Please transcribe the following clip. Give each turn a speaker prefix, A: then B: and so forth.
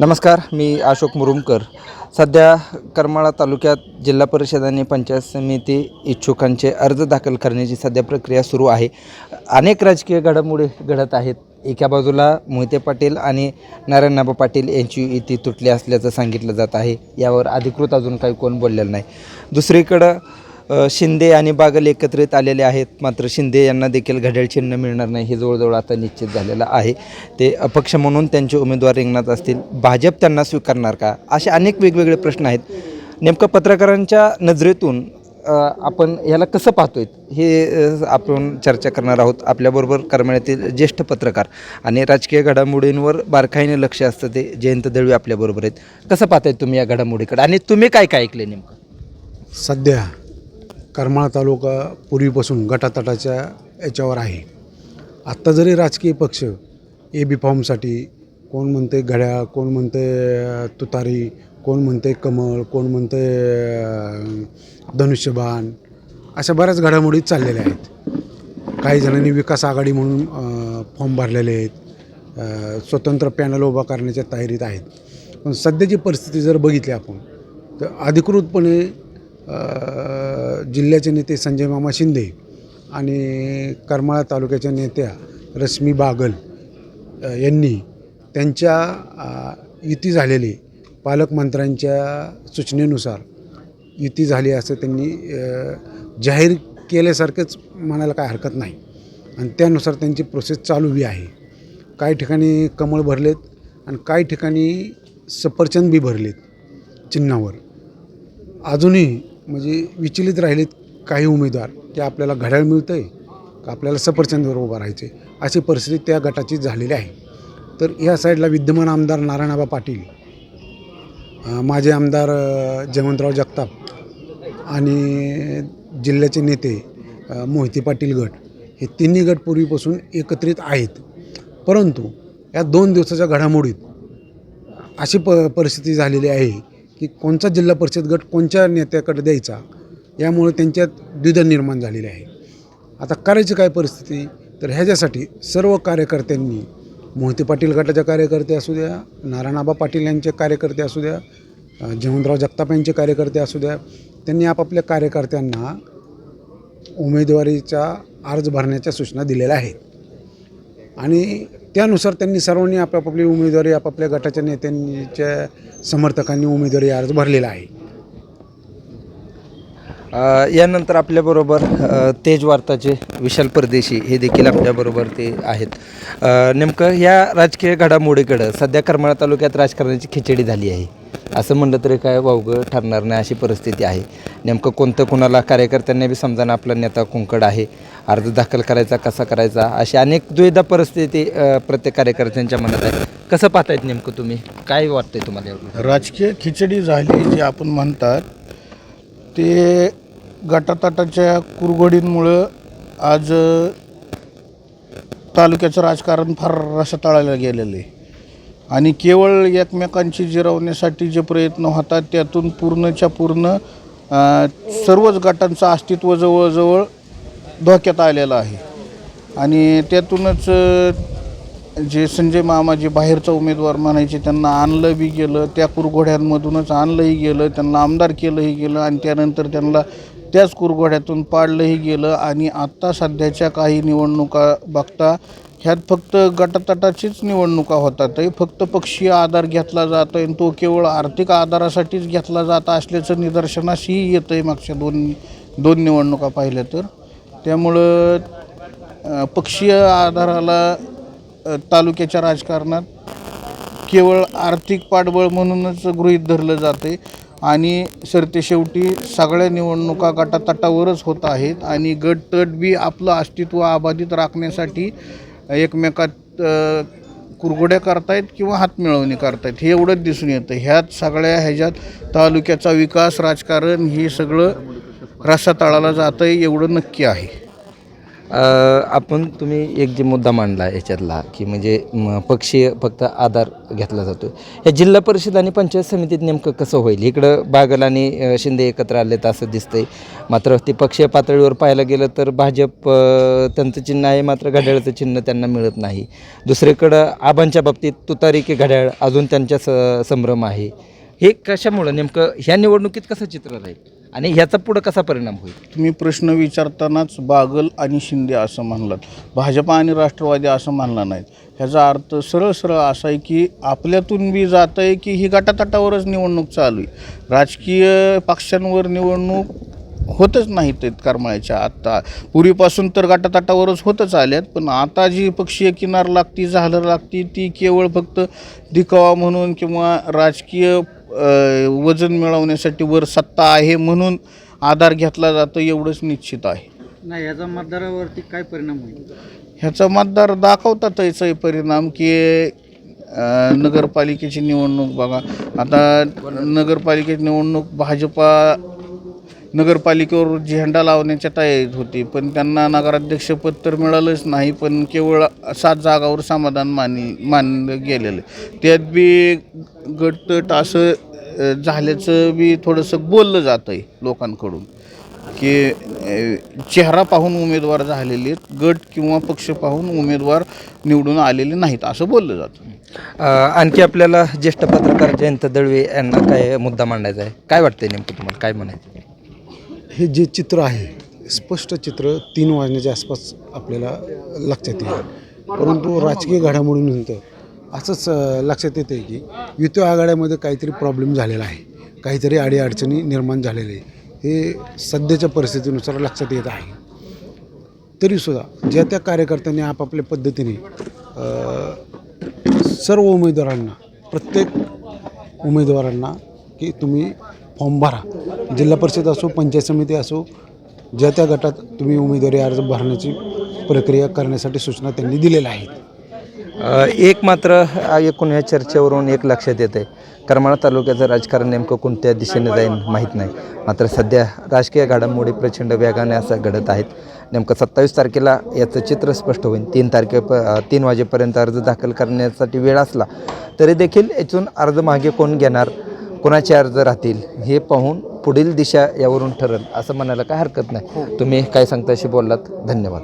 A: नमस्कार, मी अशोक मुरुमकर. सध्या करमाळा तालुक्यात जिल्हा परिषद आणि पंचायत समिती इच्छुकांचे अर्ज दाखल करण्याची सध्या प्रक्रिया सुरू आहे. अनेक राजकीय घडामोडी घडत आहेत. एका बाजूला मोहिते पाटील आणि नारायणआबा पाटील यांची युती तुटली असल्याचं सांगितलं जात आहे. यावर अधिकृत अजून काही कोण बोललेलं नाही. दुसरीकडं शिंदे आणि बागल एकत्रित आलेले आहेत. मात्र शिंदे यांना देखील घड्याळ चिन्ह मिळणार नाही हे जवळजवळ आता निश्चित झालेलं आहे. ते अपक्ष म्हणून त्यांचे उमेदवार रिंगणात असतील. भाजप त्यांना स्वीकारणार का, असे अनेक वेगवेगळे प्रश्न आहेत. नेमकं पत्रकारांच्या नजरेतून आपण याला कसं पाहतोय हे आपण चर्चा करणार आहोत. आपल्याबरोबर करमाळ्यातील ज्येष्ठ पत्रकार आणि राजकीय घडामोडींवर बारकाईने लक्ष असतं ते जयंत दळवी आपल्याबरोबर आहेत. कसं पाहताय तुम्ही या घडामोडीकडे आणि तुम्ही काय काय ऐकले नेमकं?
B: सध्या करमाळा तालुका पूर्वीपासून गटातटाच्या याच्यावर आहे. आत्ता जरी राजकीय पक्ष AB फॉर्मसाठी कोण म्हणते घड्याळ, कोण म्हणते तुतारी, कोण म्हणते कमळ, कोण म्हणते धनुष्यबाण, अशा बऱ्याच घडामोडी चाललेल्या आहेत. काही जणांनी विकास आघाडी म्हणून फॉर्म भरलेले आहेत. स्वतंत्र पॅनल उभा करण्याच्या तयारीत आहेत. पण सध्याची परिस्थिती जर बघितली आपण तर अधिकृतपणे जिल्ह्याचे नेते संजय मामा शिंदे आणि करमाळा तालुक्याच्या नेत्या रश्मी बागल यांनी त्यांच्या युती झालेली पालकमंत्र्यांच्या सूचनेनुसार युती झाली असं त्यांनी जाहीर केल्यासारखंच म्हणायला काय हरकत नाही. आणि त्यानुसार त्यांची प्रोसेस चालू बी आहे. काही ठिकाणी कमळ भरलेत आणि काही ठिकाणी सफरचंद बी भरलेत चिन्हावर. अजूनही म्हणजे विचलित राहिलेत काही उमेदवार की आपल्याला घड्याळ मिळतं आहे का आपल्याला सफरचंदवर उभं राहायचं आहे, अशी परिस्थिती त्या गटाची झालेली आहे. तर या साईडला विद्यमान आमदार नारायणआबा पाटील, माजी आमदार जयवंतराव जगताप आणि जिल्ह्याचे नेते मोहिते पाटील गट, हे तिन्ही गट पूर्वीपासून एकत्रित आहेत. परंतु या 2 दिवसाच्या घडामोडीत अशी परिस्थिती झालेली आहे की कोणचा जिल्हा परिषद गट कोणत्या नेत्याकडे द्यायचा, यामुळे त्यांच्यात द्विधा निर्माण झालेली आहे. आता करायची काय परिस्थिती, तर ह्याच्यासाठी सर्व कार्यकर्त्यांनी, मोहिते पाटील गटाचे कार्यकर्ते असू द्या, नारायणआबा पाटील यांचे कार्यकर्ते असू द्या, जयवंतराव जगताप यांचे कार्यकर्ते असू द्या, त्यांनी आपापल्या कार्यकर्त्यांना उमेदवारीचा अर्ज भरण्याच्या सूचना दिलेल्या आहेत. आणि त्यानुसार त्यांनी सर्वांनी आपापली उमेदवारी आपापल्या गटाच्या नेत्यांच्या समर्थकांनी उमेदवारी अर्ज भरलेला आहे.
A: यानंतर आपल्याबरोबर तेज वार्ताचे विशाल परदेशी हे देखील आपल्याबरोबर ते आहेत. नेमकं ह्या राजकीय घडामोडीकडं सध्या करमाळा तालुक्यात राजकारणाची खिचडी झाली आहे असं म्हणलं तरी काय वावगं ठरणार नाही अशी परिस्थिती आहे. नेमकं कोणतं कुणाला कार्यकर्त्यांना बी समजाना आपला नेता कुंकड आहे, अर्ज दाखल करायचा कसा करायचा, अशी अनेक द्विधा परिस्थिती प्रत्येक कार्यकर्त्यांच्या मनात आहे. कसं पाहतायत नेमकं तुम्ही, काय वाटतंय तुम्हाला एवढं?
C: राजकीय खिचडी झाली जे आपण म्हणतात ते गटातटाच्या कुरघोडींमुळं आज तालुक्याचं राजकारण फार रसातळाला गेलेलं आहे. आणि केवळ एकमेकांची जिरवण्यासाठी जे प्रयत्न होतात त्यातून पूर्णच्या पूर्ण सर्वच गटांचं अस्तित्व जवळजवळ धोक्यात आलेलं आहे. आणि त्यातूनच जे संजय मामा जे बाहेरचा उमेदवार म्हणायचे त्यांना आणलं बी गेलं, त्या कुरघोड्यांमधूनच आणलंही गेलं, त्यांना आमदार केलंही गेलं आणि त्यानंतर त्यांना त्याच कुरघोड्यातून पाडलंही गेलं. आणि आत्ता सध्याच्या काही निवडणुका बघता ह्यात फक्त गटातटाचीच निवडणुका होतात. फक्त पक्षीय आधार घेतला जातो आणि तो केवळ आर्थिक आधारासाठीच घेतला जात असल्याचं निदर्शनासही येतं आहे मागच्या दोन निवडणुका पाहिल्या तर. त्यामुळं पक्षीय आधाराला तालुक्याच्या राजकारणात केवळ आर्थिक पाठबळ म्हणूनच गृहीत धरलं जाते. आणि सरतेशेवटी सगळ्या निवडणुका गटातटावरच होत आहेत. आणि गटतट बी आपलं अस्तित्व अबाधित राखण्यासाठी एकमेकात कुरघोड्या करतायत किंवा हातमिळवणी करतायत, हे एवढंच दिसून येतं. ह्यात सगळ्या ह्याच्यात तालुक्याचा विकास राजकारण हे सगळं रसातळाला जातं आहे एवढं नक्की आहे.
A: आपण तुम्ही एक जे मुद्दा मांडला याच्यातला की म्हणजे पक्षीय फक्त आधार घेतला जातो, या जिल्हा परिषद आणि पंचायत समितीत नेमकं कसं होईल? इकडं बागल आणि शिंदे एकत्र आले तर असं दिसतंय, मात्र ते पक्षीय पातळीवर पाहायला गेलं तर भाजप त्यांचं चिन्ह आहे, मात्र घड्याळाचं चिन्ह त्यांना मिळत नाही. दुसरीकडं आबांच्या बाबतीत तुतारी की घड्याळ अजून त्यांच्या संभ्रम आहे. हे कशामुळं नेमकं ह्या निवडणुकीत कसं चित्र राहील आणि ह्याचा पुढं कसा परिणाम होईल?
C: तुम्ही प्रश्न विचारतानाच बागल आणि शिंदे असं म्हणलात, भाजपा आणि राष्ट्रवादी असं म्हणला नाहीत. ह्याचा अर्थ सरळ सरळ असा आहे की आपल्यातून बी जात आहे की ही गटातटावरच निवडणूक चालू आहे. राजकीय पक्षांवर निवडणूक होतच नाहीत करमाळ्याच्या. आत्ता पूर्वीपासून तर गटातटावरच होतच आल्यात, पण आता जी पक्षीय किनार लागती, झालर लागती, ती केवळ फक्त दिखावा म्हणून किंवा राजकीय वजन मिळवण्यासाठी वर सत्ता आहे म्हणून आधार घेतला जातो, एवढंच निश्चित आहे.
D: नाही, याचा मतदारावरती काय परिणाम होईल?
C: ह्याचा मतदार दाखवतात याचाही परिणाम की नगरपालिकेची निवडणूक बघा. आता नगरपालिकेची निवडणूक भाजपा नगरपालिकेवर झेंडा लावण्याच्या तयारीत होती, पण त्यांना नगराध्यक्षपद तर मिळालंच नाही, पण केवळ 7 जागावर समाधान मानलं गेलेलं. त्यात बी गटतट असं झाल्याचं बी थोडंसं बोललं जातं आहे लोकांकडून की चेहरा पाहून उमेदवार झालेले आहेत, गट किंवा पक्ष पाहून उमेदवार निवडून आलेले नाहीत असं बोललं जातं.
A: आणखी आपल्याला ज्येष्ठ पत्रकार जयंत दळवे यांना काय मुद्दा मांडायचा आहे? काय वाटतंय नेमकं तुम्हाला, काय म्हणायचं?
B: हे जे चित्र आहे स्पष्ट चित्र 3 वाजण्याच्या आसपास आपल्याला लक्षात येईल, परंतु राजकीय घडामोडीनंतर असंच लक्षात येतं आहे की युती आघाड्यामध्ये काहीतरी प्रॉब्लेम झालेला आहे, काहीतरी अडीअडचणी निर्माण झालेल्या आहे. हे सध्याच्या परिस्थितीनुसार लक्षात येत आहे. तरीसुद्धा ज्या त्या कार्यकर्त्यांनी आपापल्या पद्धतीने सर्व उमेदवारांना, प्रत्येक उमेदवारांना की तुम्ही फॉर्म भरा, जिल्हा परिषद असो, पंचायत समिती असो, ज्या त्या गटात तुम्ही उमेदवारी अर्ज भरण्याची प्रक्रिया करण्यासाठी सूचना त्यांनी दिलेल्या आहेत.
A: एक मात्र एकूण ह्या चर्चेवरून एक लक्षात येतं आहे, करमाळा तालुक्याचं राजकारण नेमकं कोणत्या दिशेने जाईल माहीत नाही, मात्र सध्या राजकीय घडामोडी प्रचंड वेगाने असं घडत आहेत. नेमकं 27 तारखेला याचं चित्र स्पष्ट होईल. 3 वाजेपर्यंत अर्ज दाखल करण्यासाठी वेळ असला तरी देखील यातून अर्ज मागे कोण घेणार, कोणाचे अर्ज राहतील हे पाहून पुढील दिशा यावरून ठरेल असं म्हणायला काय हरकत नाही. तुम्ही काय सांगता अशी बोललात. धन्यवाद.